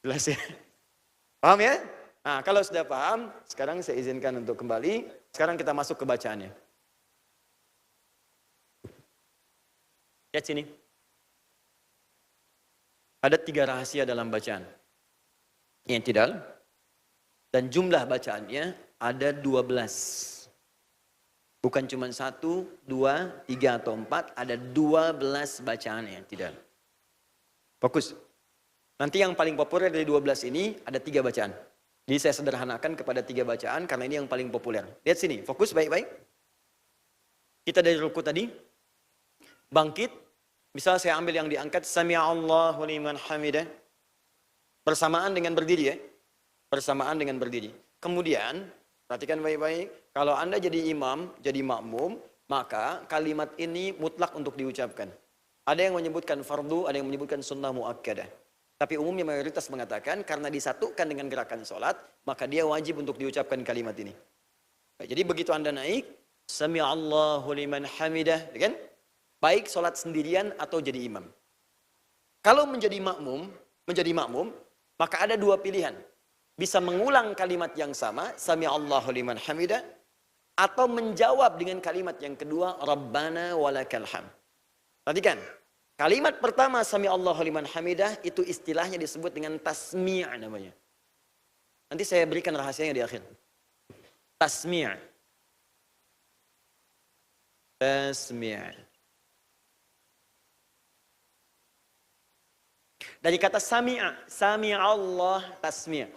Jelas ya? Paham ya? Nah, kalau sudah paham, sekarang saya izinkan untuk kembali. Sekarang kita masuk ke bacaannya. Lihat sini. Ada 3 rahasia dalam bacaan. I'tidal. Dan jumlah bacaannya ada 12. Bukan cuma 1, 2, 3 atau 4. Ada 12 bacaan i'tidal. Fokus. Nanti yang paling populer dari 12 ini ada 3 bacaan. Jadi saya sederhanakan kepada 3 bacaan karena ini yang paling populer. Lihat sini, fokus baik-baik. Kita dari ruku tadi. Bangkit. Misal saya ambil yang diangkat. Sami'allahu liman hamidah. Bersamaan dengan berdiri ya. Bersamaan dengan berdiri. Kemudian, perhatikan baik-baik. Kalau Anda jadi imam, jadi makmum, maka kalimat ini mutlak untuk diucapkan. Ada yang menyebutkan fardu, ada yang menyebutkan sunnah muakkadah. Tapi umumnya mayoritas mengatakan karena disatukan dengan gerakan sholat, maka dia wajib untuk diucapkan kalimat ini. Jadi begitu Anda naik, Sami'allahu liman hamidah, kan? Baik sholat sendirian atau jadi imam. Kalau menjadi makmum, maka ada 2 pilihan. Bisa mengulang kalimat yang sama, Sami'allahu liman hamidah, atau menjawab dengan kalimat yang kedua, Rabbana walakal hamd. Perhatikan, kalimat pertama, Sami'allahu liman hamidah, itu istilahnya disebut dengan tasmi' namanya. Nanti saya berikan rahasianya di akhir. Tasmi'. Tasmi'. Dari kata sami'a Allah tasmi'.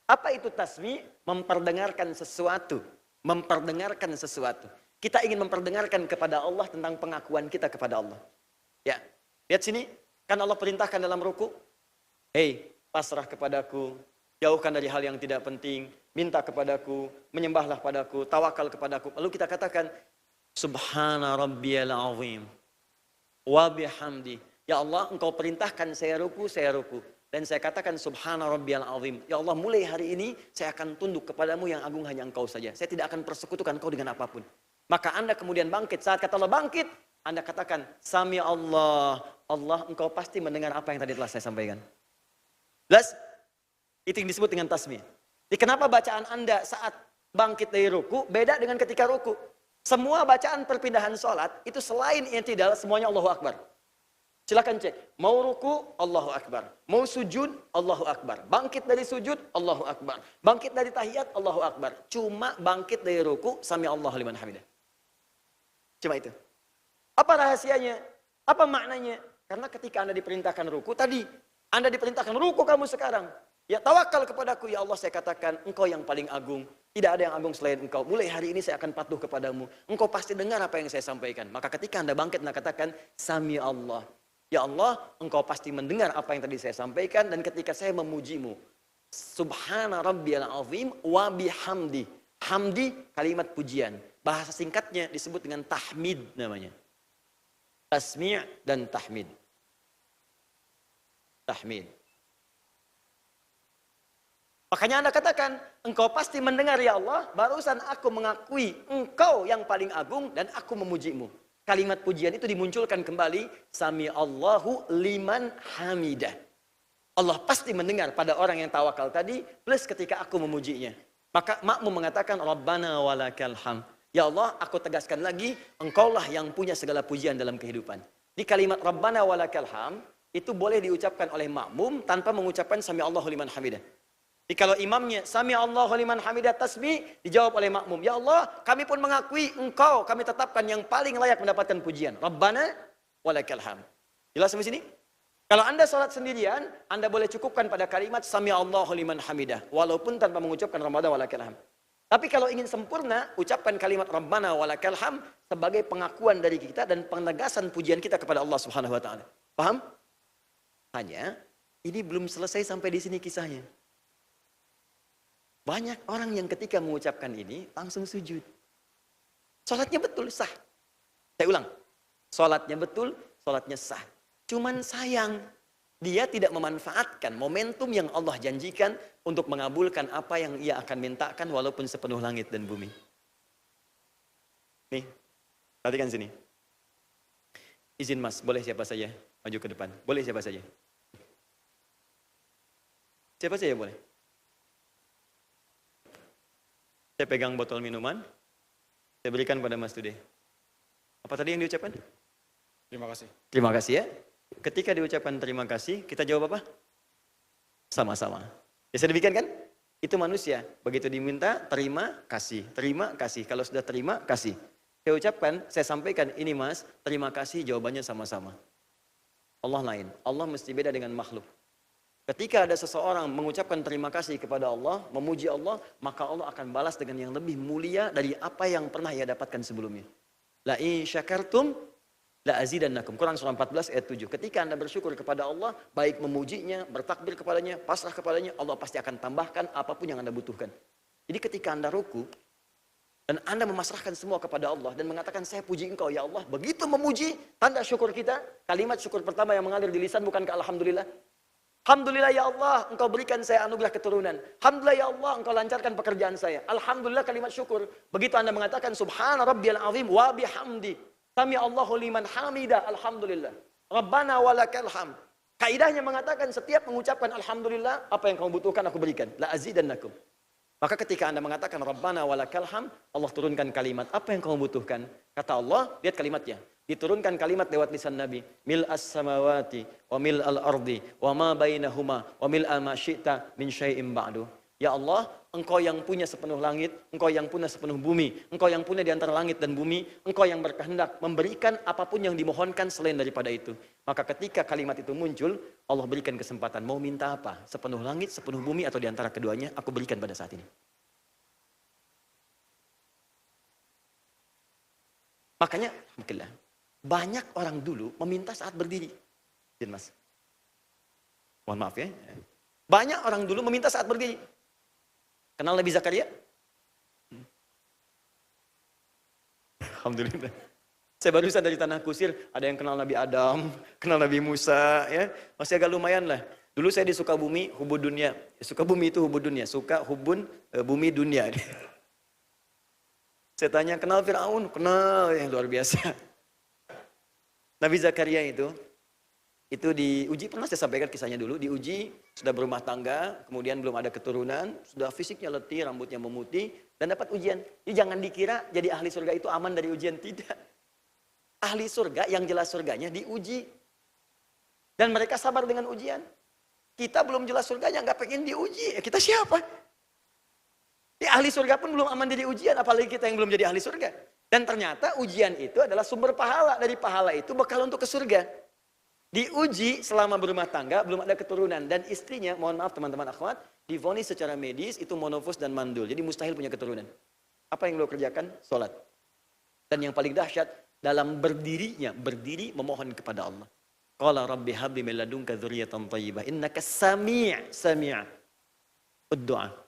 Apa itu tasmi'? Memperdengarkan sesuatu. Memperdengarkan sesuatu. Kita ingin memperdengarkan kepada Allah tentang pengakuan kita kepada Allah. Ya, lihat sini. Kan Allah perintahkan dalam ruku. Hei, pasrah kepadaku. Jauhkan dari hal yang tidak penting. Minta kepadaku. Menyembahlah padaku. Tawakal kepadaku. Lalu kita katakan, Subhana rabbiyal azim. Wa bihamdi. Ya Allah, engkau perintahkan saya ruku. Dan saya katakan subhana rabbiyal azim. Ya Allah, mulai hari ini saya akan tunduk kepadamu yang agung hanya engkau saja. Saya tidak akan persekutukan engkau dengan apapun. Maka Anda kemudian bangkit. Saat kata Allah bangkit, Anda katakan, Sami Allah. Allah, engkau pasti mendengar apa yang tadi telah saya sampaikan. Jelas? Itu yang disebut dengan tasmi'. Jadi kenapa bacaan Anda saat bangkit dari ruku beda dengan ketika ruku? Semua bacaan perpindahan sholat itu selain i'tidal semuanya Allahu Akbar. Silakan cek. Mau ruku, Allahu Akbar. Mau sujud, Allahu Akbar. Bangkit dari sujud, Allahu Akbar. Bangkit dari tahiyat, Allahu Akbar. Cuma bangkit dari ruku, Sami Allahu liman hamidah. Cuma itu. Apa rahasianya? Apa maknanya? Karena ketika Anda diperintahkan ruku, tadi Anda diperintahkan ruku kamu sekarang. Ya tawakal kepadaku, ya Allah saya katakan, engkau yang paling agung. Tidak ada yang agung selain engkau. Mulai hari ini saya akan patuh kepadamu. Engkau pasti dengar apa yang saya sampaikan. Maka ketika Anda bangkit, Anda katakan, Sami Allah. Ya Allah, engkau pasti mendengar apa yang tadi saya sampaikan. Dan ketika saya memujimu, Subhana rabbiyal azim wa bihamdi. Hamdi, kalimat pujian. Bahasa singkatnya disebut dengan tahmid namanya. Tasmi' dan tahmid. Tahmid. Makanya Anda katakan, engkau pasti mendengar ya Allah, barusan aku mengakui engkau yang paling agung dan aku memujimu. Kalimat pujian itu dimunculkan kembali, Sami Allahu liman hamidah. Allah pasti mendengar pada orang yang tawakal tadi, plus ketika aku memujinya. Maka makmum mengatakan, Rabbana walakal hamd. Ya Allah, aku tegaskan lagi, engkaulah yang punya segala pujian dalam kehidupan. Di kalimat Rabbana walakal hamd, itu boleh diucapkan oleh makmum tanpa mengucapkan Sami Allahu liman hamidah. Jadi kalau imamnya Sami Allahu liman hamidah tasbih, dijawab oleh makmum, ya Allah, kami pun mengakui engkau, kami tetapkan yang paling layak mendapatkan pujian. Rabbana walakal hamd. Jelas sampai sini? Kalau Anda sholat sendirian, Anda boleh cukupkan pada kalimat Sami Allahu liman hamidah, walaupun tanpa mengucapkan Rabbana walakal hamd. Tapi kalau ingin sempurna, ucapkan kalimat Rabbana walakal hamd sebagai pengakuan dari kita dan penegasan pujian kita kepada Allah Subhanahu wa taala. Paham? Hanya ini belum selesai sampai di sini kisahnya. Banyak orang yang ketika mengucapkan ini langsung sujud. Sholatnya betul, sah. Saya ulang. Sholatnya betul, sholatnya sah. Cuman sayang, dia tidak memanfaatkan momentum yang Allah janjikan untuk mengabulkan apa yang ia akan mintakan walaupun sepenuh langit dan bumi. Nih, perhatikan sini. Izin mas, boleh siapa saja maju ke depan. Boleh siapa saja. Siapa saja boleh. Saya pegang botol minuman, saya berikan pada Mas Tude. Apa tadi yang diucapkan? Terima kasih. Terima kasih ya. Ketika diucapkan terima kasih, kita jawab apa? Sama-sama. Bisa demikian kan? Itu manusia. Begitu diminta, terima, kasih. Terima, kasih. Kalau sudah terima, kasih. Saya ucapkan, saya sampaikan, ini Mas, terima kasih, jawabannya sama-sama. Allah lain. Allah mesti beda dengan makhluk. Ketika ada seseorang mengucapkan terima kasih kepada Allah, memuji Allah, maka Allah akan balas dengan yang lebih mulia dari apa yang pernah ia dapatkan sebelumnya. La in syakartum la azidannakum. Quran surah 14 ayat 7. Ketika Anda bersyukur kepada Allah, baik memujinya, bertakbir kepadanya, pasrah kepadanya, Allah pasti akan tambahkan apapun yang Anda butuhkan. Jadi ketika Anda ruku dan Anda memasrahkan semua kepada Allah dan mengatakan saya puji Engkau ya Allah, begitu memuji, tanda syukur kita, kalimat syukur pertama yang mengalir di lisan bukankah alhamdulillah? Alhamdulillah ya Allah, Engkau berikan saya anugerah keturunan. Alhamdulillah ya Allah, Engkau lancarkan pekerjaan saya. Alhamdulillah kalimat syukur. Begitu Anda mengatakan subhana rabbiyal azim wa bihamdi. Sami Allahu liman hamida. Alhamdulillah. Rabbana walakal hamd. Kaidahnya mengatakan setiap mengucapkan alhamdulillah, apa yang kamu butuhkan aku berikan. La azidannakum. Maka ketika Anda mengatakan Rabbana walakal hamd, Allah turunkan kalimat apa yang kamu butuhkan. Kata Allah, lihat kalimatnya. Diturunkan kalimat lewat lisan Nabi. Mil as-samawati wa mil al-ardi wa ma bainahuma wa mil ma syi'ta min syai'im ba'du. Ya Allah, Engkau yang punya sepenuh langit, Engkau yang punya sepenuh bumi, Engkau yang punya di antara langit dan bumi, Engkau yang berkehendak memberikan apapun yang dimohonkan selain daripada itu. Maka ketika kalimat itu muncul, Allah berikan kesempatan. Mau minta apa? Sepenuh langit, sepenuh bumi atau di antara keduanya, aku berikan pada saat ini. Makanya, alhamdulillah. Banyak orang dulu meminta saat berdiri. Mas. Mohon maaf ya. Banyak orang dulu meminta saat berdiri. Kenal Nabi Zakaria? Alhamdulillah. Saya barusan dari Tanah Kusir, ada yang kenal Nabi Adam, kenal Nabi Musa, ya. Masih agak lumayan lah. Dulu saya di Sukabumi, hubud dunia. Sukabumi itu hubud dunia, suka hubun bumi dunia. Saya tanya, kenal Fir'aun? Kenal, yang luar biasa. Nabi Zakaria itu diuji, pernah saya sampaikan kisahnya dulu, diuji, sudah berumah tangga, kemudian belum ada keturunan, sudah fisiknya letih, rambutnya memutih, dan dapat ujian. Jadi jangan dikira jadi ahli surga itu aman dari ujian, tidak. Ahli surga yang jelas surganya diuji. Dan mereka sabar dengan ujian. Kita belum jelas surganya, nggak pengen diuji, kita siapa? Ya, ahli surga pun belum aman dari ujian, apalagi kita yang belum jadi ahli surga. Dan ternyata ujian itu adalah sumber pahala. Dari pahala itu bekal untuk ke surga. Diuji selama berumah tangga, belum ada keturunan. Dan istrinya, mohon maaf teman-teman akhwat, divonis secara medis itu monofus dan mandul. Jadi mustahil punya keturunan. Apa yang lo kerjakan? Sholat. Dan yang paling dahsyat, dalam berdirinya, berdiri memohon kepada Allah. Qala rabbi habli min ladunka dzurriyyatan thayyibah innaka sami' ad-du'a.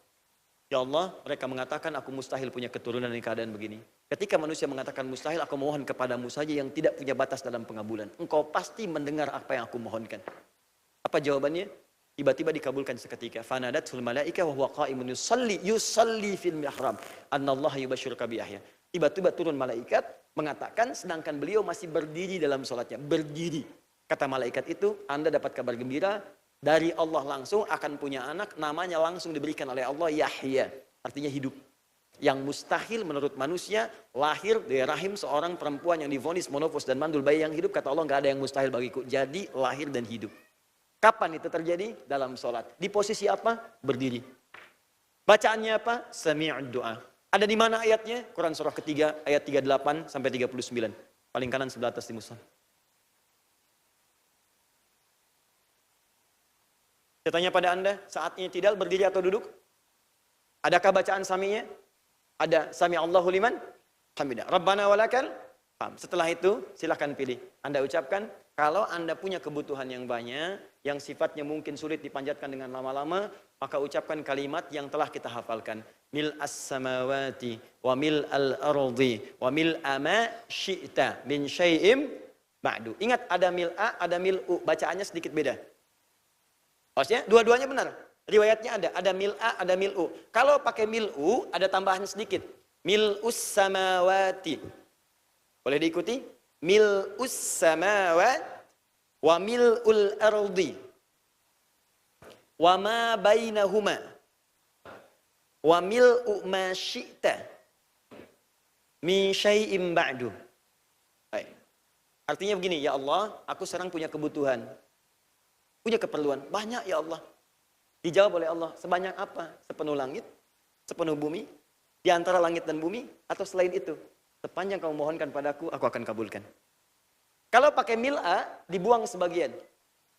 Ya Allah, mereka mengatakan aku mustahil punya keturunan di keadaan begini. Ketika manusia mengatakan mustahil, aku mohon kepadamu saja yang tidak punya batas dalam pengabulan. Engkau pasti mendengar apa yang aku mohonkan. Apa jawabannya? Tiba-tiba dikabulkan seketika. Fanadatul malaika wa huwa qa'imun yusalli fil mihrab. Annallaha yubashshiruka bi Yahya. Tiba-tiba turun malaikat mengatakan sedangkan beliau masih berdiri dalam salatnya. Berdiri. Kata malaikat itu, Anda dapat kabar gembira. Dari Allah langsung akan punya anak, namanya langsung diberikan oleh Allah Yahya, artinya hidup. Yang mustahil menurut manusia, lahir dari rahim seorang perempuan yang divonis monofos dan mandul, bayi yang hidup, kata Allah nggak ada yang mustahil bagiku. Jadi lahir dan hidup. Kapan itu terjadi? Dalam sholat. Di posisi apa? Berdiri. Bacaannya apa? Sami'ud du'a. Ada di mana ayatnya? Quran surah ketiga ayat 38 sampai 39. Paling kanan sebelah atas di mushaf. Saya tanya pada Anda, saat ini tidak berdiri atau duduk? Adakah bacaan saminya? Ada sami Allahu liman hamidah. Rabbana walakal hamd. Setelah itu silakan pilih. Anda ucapkan, kalau Anda punya kebutuhan yang banyak, yang sifatnya mungkin sulit dipanjatkan dengan lama-lama, maka ucapkan kalimat yang telah kita hafalkan. Mil as-samawati wa mil al-ardi wa mil ma syi'ta min syai'im ba'du. Ingat ada mil'a, ada mil'u. Bacaannya sedikit beda. Maksudnya dua-duanya benar. Riwayatnya ada mil'a, ada mil'u. Kalau pakai mil'u, ada tambahan sedikit. Mil'us samawati. Boleh diikuti? Mil'us samawat wa mil'ul ardi. wa ma bainahuma wa mil'u ma syi'ta min syai'im ba'du. Baik. Artinya begini, ya Allah, aku sekarang punya kebutuhan, punya keperluan, banyak ya Allah. Dijawab oleh Allah, sebanyak apa? Sepenuh langit, sepenuh bumi, di antara langit dan bumi, atau selain itu? Sepanjang kamu mohonkan padaku, aku akan kabulkan. Kalau pakai mil'a, dibuang sebagian.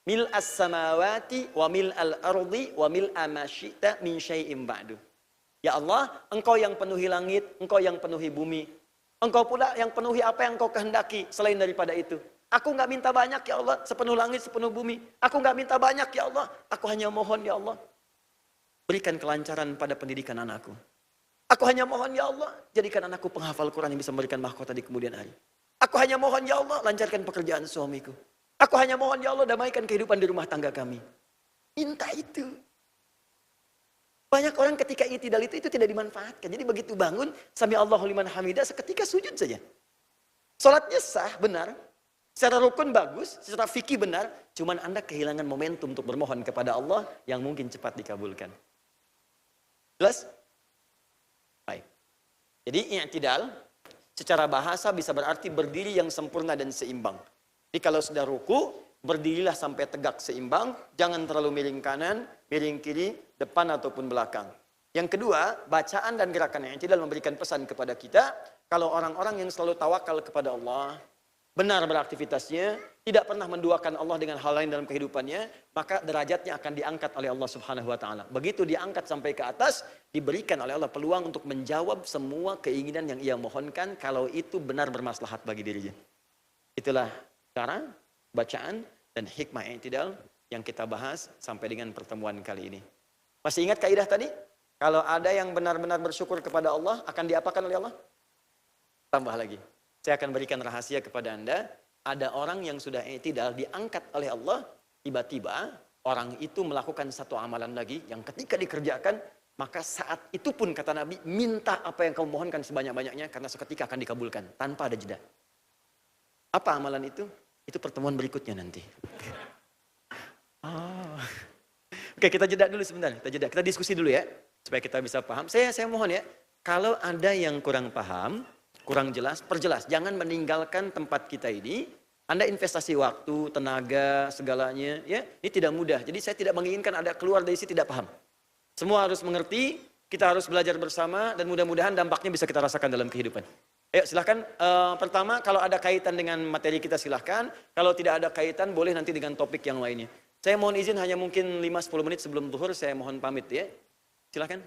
Mil'as samawati wa mil'al ardi wa mil'a ma syi'ta min syai'im ba'du. Ya Allah, engkau yang penuhi langit, engkau yang penuhi bumi. Engkau pula yang penuhi apa yang engkau kehendaki selain daripada itu. Aku nggak minta banyak ya Allah, sepenuh langit, sepenuh bumi. Aku nggak minta banyak ya Allah, aku hanya mohon ya Allah. Berikan kelancaran pada pendidikan anakku. Aku hanya mohon ya Allah, jadikan anakku penghafal Quran yang bisa memberikan mahkota di kemudian hari. Aku hanya mohon ya Allah, lancarkan pekerjaan suamiku. Aku hanya mohon ya Allah, damaikan kehidupan di rumah tangga kami. Minta itu. Banyak orang ketika i'tidal itu tidak dimanfaatkan. Jadi begitu bangun, sami Allahu liman hamidah, seketika sujud saja. Salatnya sah, benar. Secara rukun bagus, secara fikih benar. Cuman Anda kehilangan momentum untuk bermohon kepada Allah yang mungkin cepat dikabulkan. Jelas? Baik. Jadi i'tidal secara bahasa bisa berarti berdiri yang sempurna dan seimbang. Jadi kalau sudah ruku, berdirilah sampai tegak seimbang, jangan terlalu miring kanan, miring kiri, depan ataupun belakang. Yang kedua, bacaan dan gerakan i'tidal memberikan pesan kepada kita, kalau orang-orang yang selalu tawakal kepada Allah, benar beraktivitasnya, tidak pernah menduakan Allah dengan hal lain dalam kehidupannya, maka derajatnya akan diangkat oleh Allah Subhanahu wa taala. Begitu diangkat sampai ke atas, diberikan oleh Allah peluang untuk menjawab semua keinginan yang ia mohonkan kalau itu benar bermaslahat bagi dirinya. Itulah cara, bacaan, dan hikmah i'tidal yang kita bahas sampai dengan pertemuan kali ini. Masih ingat kaidah tadi? Kalau ada yang benar-benar bersyukur kepada Allah, akan diapakan oleh Allah? Tambah lagi. Saya akan berikan rahasia kepada Anda. Ada orang yang sudah i'tidal diangkat oleh Allah, tiba-tiba orang itu melakukan satu amalan lagi yang ketika dikerjakan, maka saat itu pun kata Nabi, minta apa yang kamu mohonkan sebanyak-banyaknya karena seketika akan dikabulkan tanpa ada jeda. Apa amalan itu? Itu pertemuan berikutnya nanti. Oke, kita jeda dulu sebentar. Kita diskusi dulu ya, supaya kita bisa paham. Saya mohon ya, kalau ada yang kurang paham, kurang jelas, perjelas. Jangan meninggalkan tempat kita ini. Anda investasi waktu, tenaga, segalanya. Ya, ini tidak mudah. Jadi saya tidak menginginkan ada keluar dari sini tidak paham. Semua harus mengerti, kita harus belajar bersama, dan mudah-mudahan dampaknya bisa kita rasakan dalam kehidupan. Ayo silahkan, pertama kalau ada kaitan dengan materi kita silahkan. Kalau tidak ada kaitan boleh nanti dengan topik yang lainnya. Saya mohon izin hanya mungkin 5-10 menit sebelum zuhur saya mohon pamit ya. Silahkan.